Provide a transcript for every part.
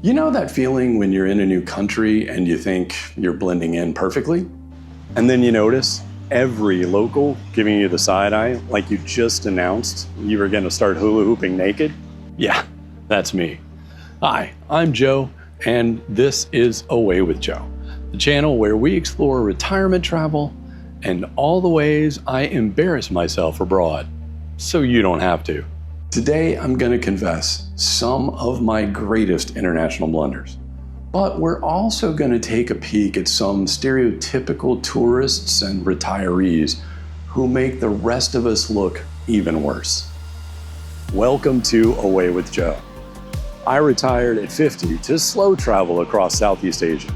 You know that feeling when you're in a new country and you think you're blending in perfectly? And then you notice every local giving you the side eye like you just announced you were gonna start hula hooping naked? Yeah, that's me. Hi, I'm Joe, and this is Away with Joe, the channel where we explore retirement travel and all the ways I embarrass myself abroad, so you don't have to. Today, I'm gonna confess some of my greatest international blunders. But we're also gonna take a peek at some stereotypical tourists and retirees who make the rest of us look even worse. Welcome to Away with Joe. I retired at 50 to slow travel across Southeast Asia,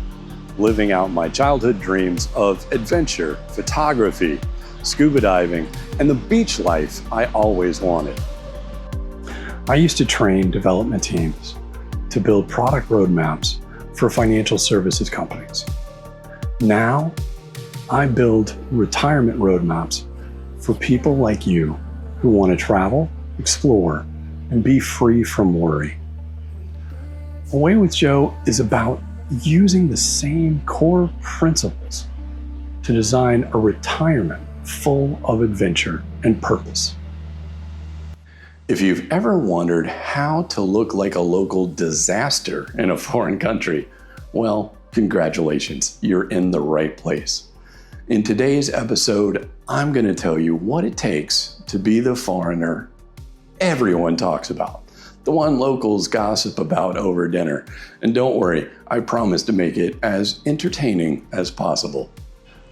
living out my childhood dreams of adventure, photography, scuba diving, and the beach life I always wanted. I used to train development teams to build product roadmaps for financial services companies. Now, I build retirement roadmaps for people like you who want to travel, explore, and be free from worry. Away with Joe is about using the same core principles to design a retirement full of adventure and purpose. If you've ever wondered how to look like a local disaster in a foreign country, well, congratulations, you're in the right place. In today's episode, I'm going to tell you what it takes to be the foreigner everyone talks about, the one locals gossip about over dinner. And don't worry, I promise to make it as entertaining as possible.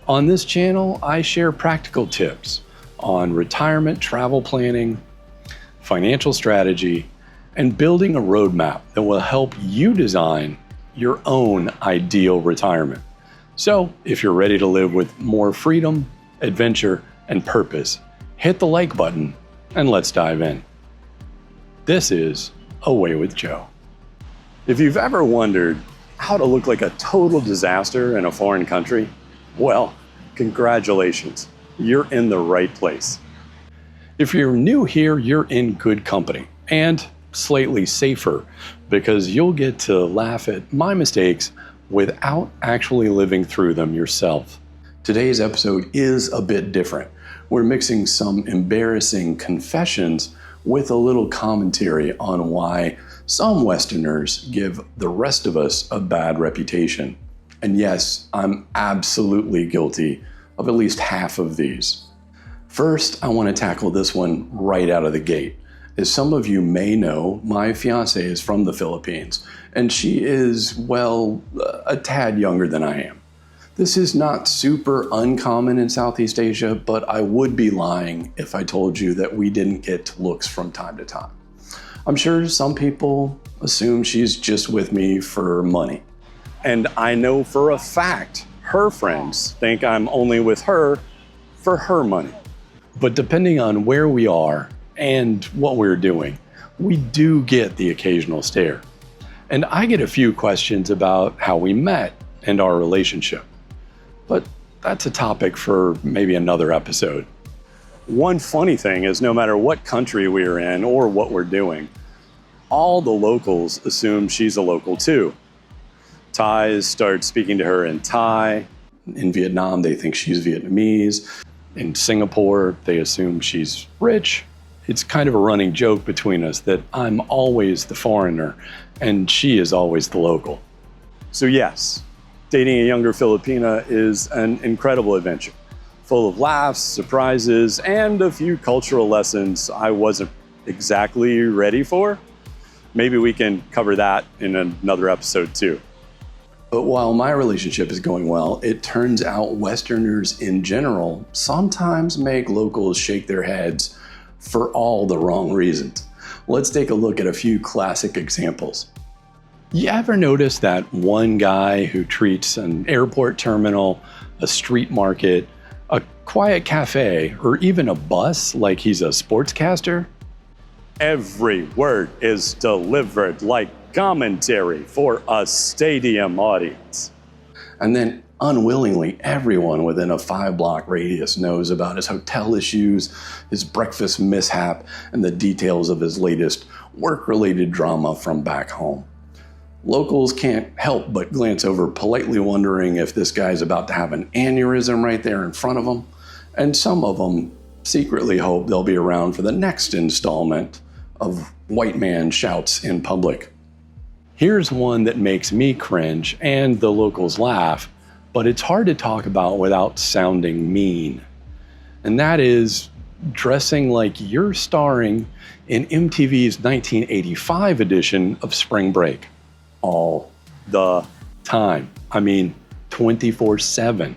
On this channel, I share practical tips on retirement travel planning, financial strategy, and building a roadmap that will help you design your own ideal retirement. So if you're ready to live with more freedom, adventure, and purpose, hit the like button and let's dive in. This is Away with Joe. If you've ever wondered how to look like a total disaster in a foreign country, well, congratulations, you're in the right place. If you're new here, you're in good company and slightly safer because you'll get to laugh at my mistakes without actually living through them yourself. Today's episode is a bit different. We're mixing some embarrassing confessions with a little commentary on why some Westerners give the rest of us a bad reputation. And yes, I'm absolutely guilty of at least half of these. First, I want to tackle this one right out of the gate. As some of you may know, my fiance is from the Philippines, and she is, well, a tad younger than I am. This is not super uncommon in Southeast Asia, but I would be lying if I told you that we didn't get looks from time to time. I'm sure some people assume she's just with me for money. And I know for a fact her friends think I'm only with her for her money. But depending on where we are and what we're doing, we do get the occasional stare. And I get a few questions about how we met and our relationship. But that's a topic for maybe another episode. One funny thing is no matter what country we're in or what we're doing, all the locals assume she's a local too. Thais start speaking to her in Thai. In Vietnam, they think she's Vietnamese. In Singapore, they assume she's rich. It's kind of a running joke between us that I'm always the foreigner and she is always the local. So yes, dating a younger Filipina is an incredible adventure, full of laughs, surprises, and a few cultural lessons I wasn't exactly ready for. Maybe we can cover that in another episode too. But while my relationship is going well, it turns out Westerners in general sometimes make locals shake their heads for all the wrong reasons. Let's take a look at a few classic examples. You ever notice that one guy who treats an airport terminal, a street market, a quiet cafe, or even a bus like he's a sportscaster? Every word is delivered like commentary for a stadium audience. And then unwillingly, everyone within a 5-block radius knows about his hotel issues, his breakfast mishap, and the details of his latest work-related drama from back home. Locals can't help but glance over politely wondering if this guy's about to have an aneurysm right there in front of them, and some of them secretly hope they'll be around for the next installment of White Man Shouts in Public. Here's one that makes me cringe and the locals laugh, but it's hard to talk about without sounding mean. And that is dressing like you're starring in MTV's 1985 edition of Spring Break. All the time. I mean, 24/7.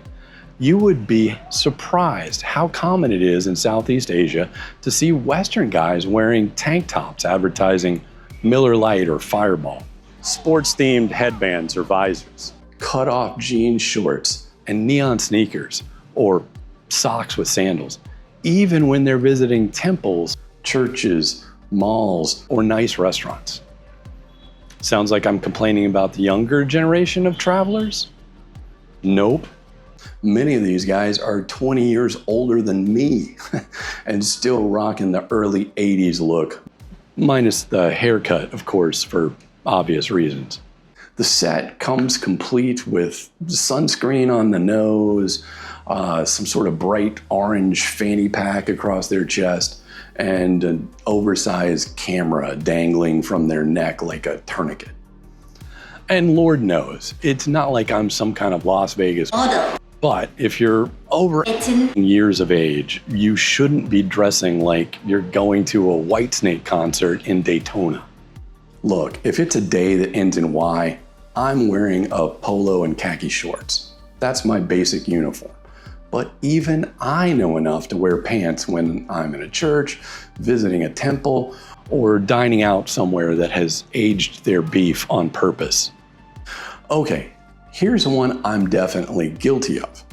You would be surprised how common it is in Southeast Asia to see Western guys wearing tank tops advertising Miller Lite or Fireball, sports-themed headbands or visors, cut-off jean shorts, and neon sneakers, or socks with sandals, even when they're visiting temples, churches, malls, or nice restaurants. Sounds like I'm complaining about the younger generation of travelers? Nope. Many of these guys are 20 years older than me and still rocking the early 80s look. Minus the haircut, of course, for obvious reasons. The set comes complete with sunscreen on the nose, some sort of bright orange fanny pack across their chest, and an oversized camera dangling from their neck like a tourniquet. And Lord knows, it's not like I'm some kind of Las Vegas model. But if you're over 18 years of age, you shouldn't be dressing like you're going to a Whitesnake concert in Daytona. Look, if it's a day that ends in Y, I'm wearing a polo and khaki shorts. That's my basic uniform. But even I know enough to wear pants when I'm in a church, visiting a temple, or dining out somewhere that has aged their beef on purpose. Okay, here's one I'm definitely guilty of.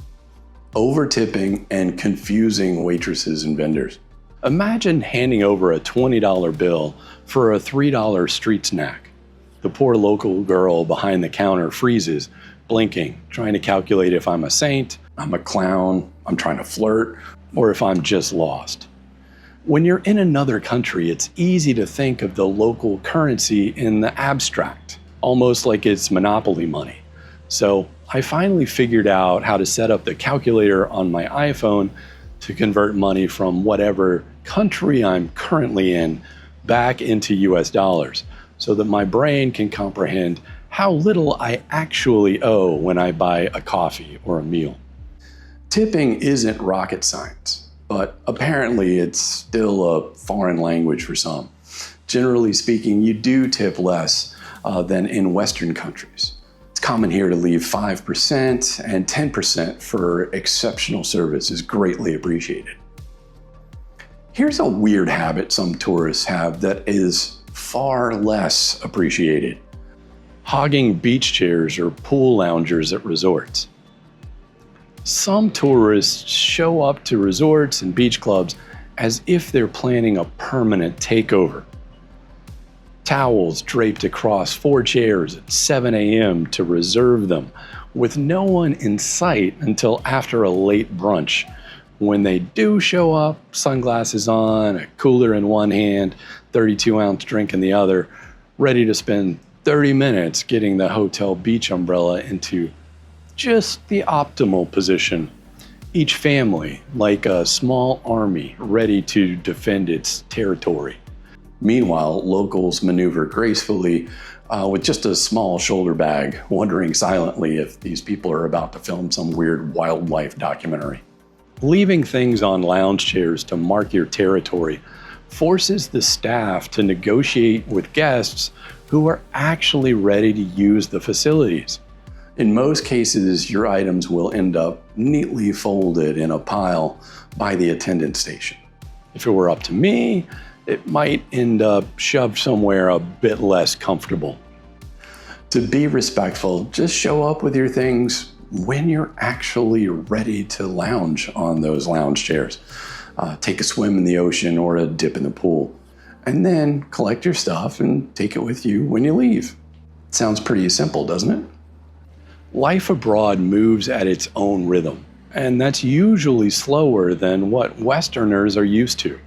Over-tipping and confusing waitresses and vendors. Imagine handing over a $20 bill for a $3 street snack. The poor local girl behind the counter freezes, blinking, trying to calculate if I'm a saint, I'm a clown, I'm trying to flirt, or if I'm just lost. When you're in another country, it's easy to think of the local currency in the abstract, almost like it's monopoly money. So I finally figured out how to set up the calculator on my iPhone to convert money from whatever country I'm currently in back into US dollars, so that my brain can comprehend how little I actually owe when I buy a coffee or a meal. Tipping isn't rocket science, but apparently it's still a foreign language for some. Generally speaking, you do tip less than in Western countries. It's common here to leave 5%, and 10% for exceptional service is greatly appreciated. Here's a weird habit some tourists have that is far less appreciated. Hogging beach chairs or pool loungers at resorts. Some tourists show up to resorts and beach clubs as if they're planning a permanent takeover. Towels draped across 4 chairs at 7 a.m. to reserve them, with no one in sight until after a late brunch. When they do show up, sunglasses on, a cooler in one hand, 32-ounce drink in the other, ready to spend 30 minutes getting the hotel beach umbrella into just the optimal position. Each family like a small army ready to defend its territory. Meanwhile, locals maneuver gracefully with just a small shoulder bag, wondering silently if these people are about to film some weird wildlife documentary. Leaving things on lounge chairs to mark your territory forces the staff to negotiate with guests who are actually ready to use the facilities. In most cases, your items will end up neatly folded in a pile by the attendant station. If it were up to me, it might end up shoved somewhere a bit less comfortable. To be respectful, just show up with your things when you're actually ready to lounge on those lounge chairs. Take a swim in the ocean or a dip in the pool, and then collect your stuff and take it with you when you leave. Sounds pretty simple, doesn't it? Life abroad moves at its own rhythm, and that's usually slower than what Westerners are used to.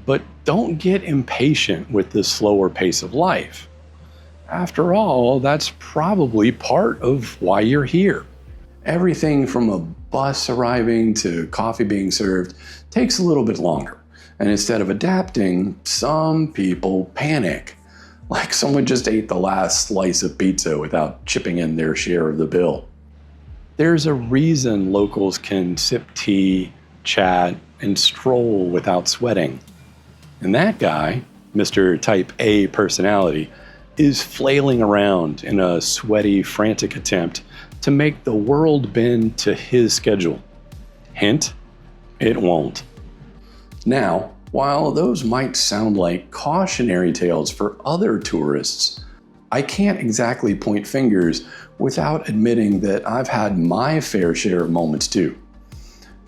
But don't get impatient with the slower pace of life. After all, that's probably part of why you're here. Everything from a bus arriving to coffee being served takes a little bit longer. And instead of adapting, some people panic. Like someone just ate the last slice of pizza without chipping in their share of the bill. There's a reason locals can sip tea, chat, and stroll without sweating. And that guy, Mr. Type A personality, is flailing around in a sweaty, frantic attempt to make the world bend to his schedule. Hint, it won't. Now, while those might sound like cautionary tales for other tourists, I can't exactly point fingers without admitting that I've had my fair share of moments too.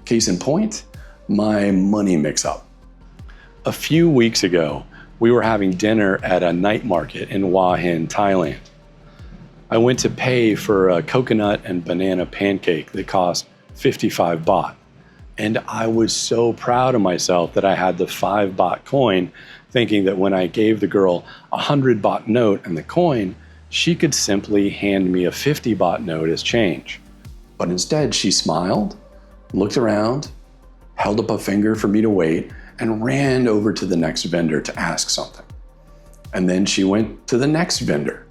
Case in point, my money mix-up. A few weeks ago, we were having dinner at a night market in Hua Hin, Thailand. I went to pay for a coconut and banana pancake that cost 55 baht. And I was so proud of myself that I had the 5 baht coin, thinking that when I gave the girl a 100 baht note and the coin, she could simply hand me a 50 baht note as change. But instead, she smiled, looked around, held up a finger for me to wait, and ran over to the next vendor to ask something. And then she went to the next vendor.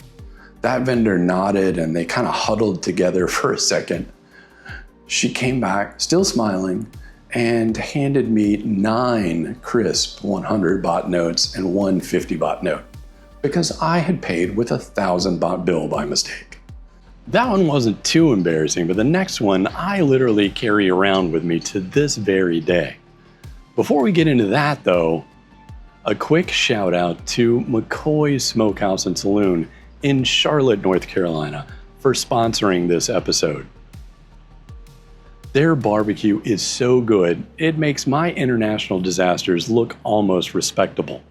That vendor nodded and they kind of huddled together for a second. She came back, still smiling, and handed me 9 crisp 100 baht notes and 1 50 baht note, because I had paid with a 1,000 baht bill by mistake. That one wasn't too embarrassing, but the next one I literally carry around with me to this very day. Before we get into that though, a quick shout out to McCoy's Smokehouse and Saloon in Charlotte, North Carolina for sponsoring this episode. Their barbecue is so good, it makes my international disasters look almost respectable.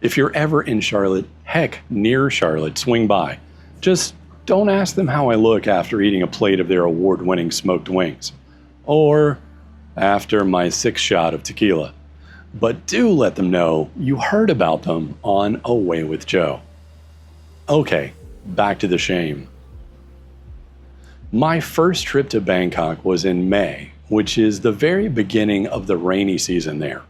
If you're ever in Charlotte, heck, near Charlotte, swing by. Just don't ask them how I look after eating a plate of their award-winning smoked wings. Or after my 6th shot of tequila. But do let them know you heard about them on Away with Joe. Okay, back to the shame. My first trip to Bangkok was in May, which is the very beginning of the rainy season there.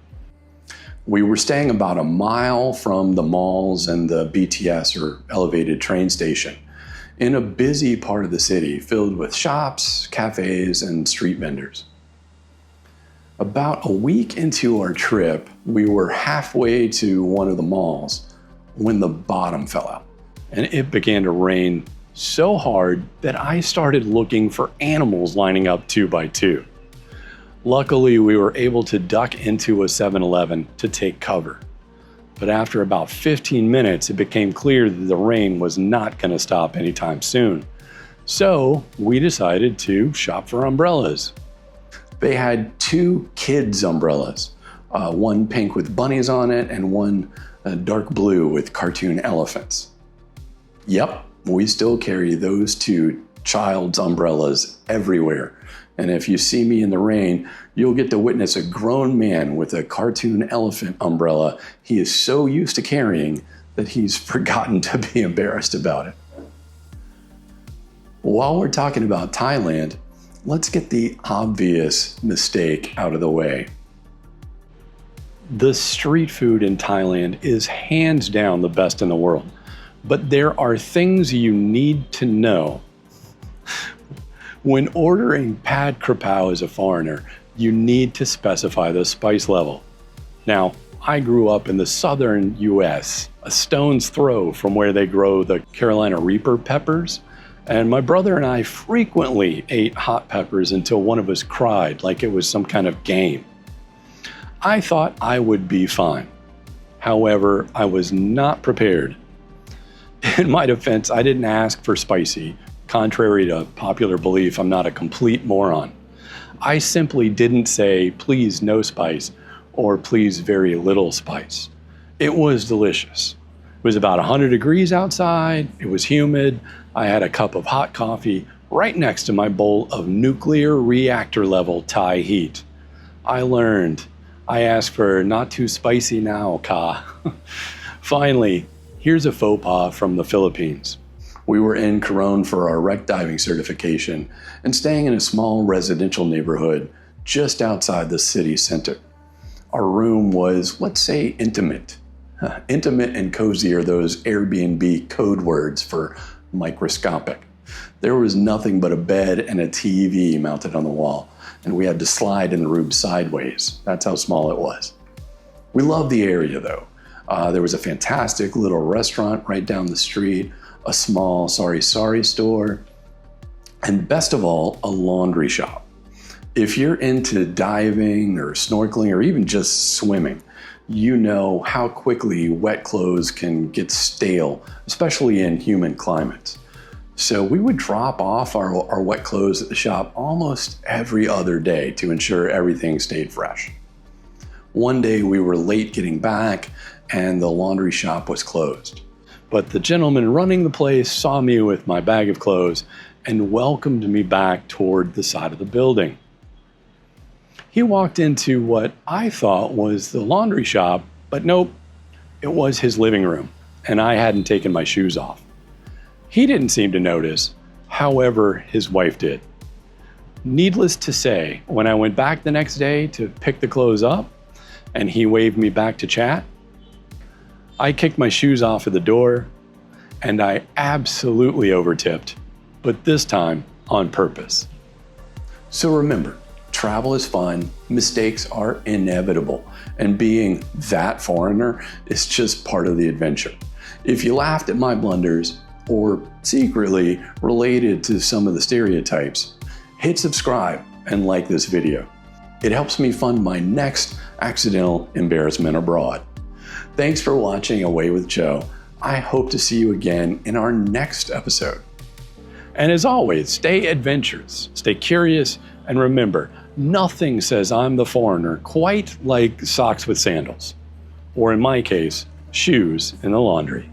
We were staying about a mile from the malls and the BTS, or elevated train station, in a busy part of the city filled with shops, cafes, and street vendors. About a week into our trip, we were halfway to one of the malls when the bottom fell out, and it began to rain so hard that I started looking for animals lining up 2 by 2. Luckily, we were able to duck into a 7-Eleven to take cover. But after about 15 minutes, it became clear that the rain was not going to stop anytime soon. So we decided to shop for umbrellas. They had 2 kids' umbrellas, one pink with bunnies on it and one dark blue with cartoon elephants. Yep, we still carry those 2 child's umbrellas everywhere. And if you see me in the rain, you'll get to witness a grown man with a cartoon elephant umbrella he is so used to carrying that he's forgotten to be embarrassed about it. While we're talking about Thailand, let's get the obvious mistake out of the way. The street food in Thailand is hands down the best in the world, but there are things you need to know. When ordering pad krapao as a foreigner, you need to specify the spice level. Now, I grew up in the southern US, a stone's throw from where they grow the Carolina Reaper peppers, and my brother and I frequently ate hot peppers until one of us cried like it was some kind of game. I thought I would be fine. However, I was not prepared. In my defense, I didn't ask for spicy. Contrary to popular belief, I'm not a complete moron. I simply didn't say, please no spice, or please very little spice. It was delicious. It was about 100 degrees outside, it was humid, I had a cup of hot coffee right next to my bowl of nuclear reactor level Thai heat. I learned. I asked for not too spicy now, ka. Finally, Here's a faux pas from the Philippines. We were in Coron for our wreck diving certification and staying in a small residential neighborhood just outside the city center. Our room was, let's say, intimate. Intimate and cozy are those Airbnb code words for microscopic. There was nothing but a bed and a TV mounted on the wall, and we had to slide in the room sideways. That's how small it was. We loved the area though. There was a fantastic little restaurant right down the street, a small Sorry store, and best of all, a laundry shop. If you're into diving or snorkeling or even just swimming, you know how quickly wet clothes can get stale, especially in humid climates. So we would drop off our wet clothes at the shop almost every other day to ensure everything stayed fresh. One day we were late getting back and the laundry shop was closed. But the gentleman running the place saw me with my bag of clothes and welcomed me back toward the side of the building. He walked into what I thought was the laundry shop, but nope, it was his living room, and I hadn't taken my shoes off. He didn't seem to notice, however, his wife did. Needless to say, when I went back the next day to pick the clothes up, and he waved me back to chat, I kicked my shoes off at the door, and I absolutely overtipped, but this time on purpose. So remember, travel is fun, mistakes are inevitable, and being that foreigner is just part of the adventure. If you laughed at my blunders, or secretly related to some of the stereotypes, hit subscribe and like this video. It helps me fund my next accidental embarrassment abroad. Thanks for watching Away with Joe. I hope to see you again in our next episode. And as always, stay adventurous, stay curious, and remember, nothing says I'm the foreigner quite like socks with sandals. Or in my case, shoes in the laundry.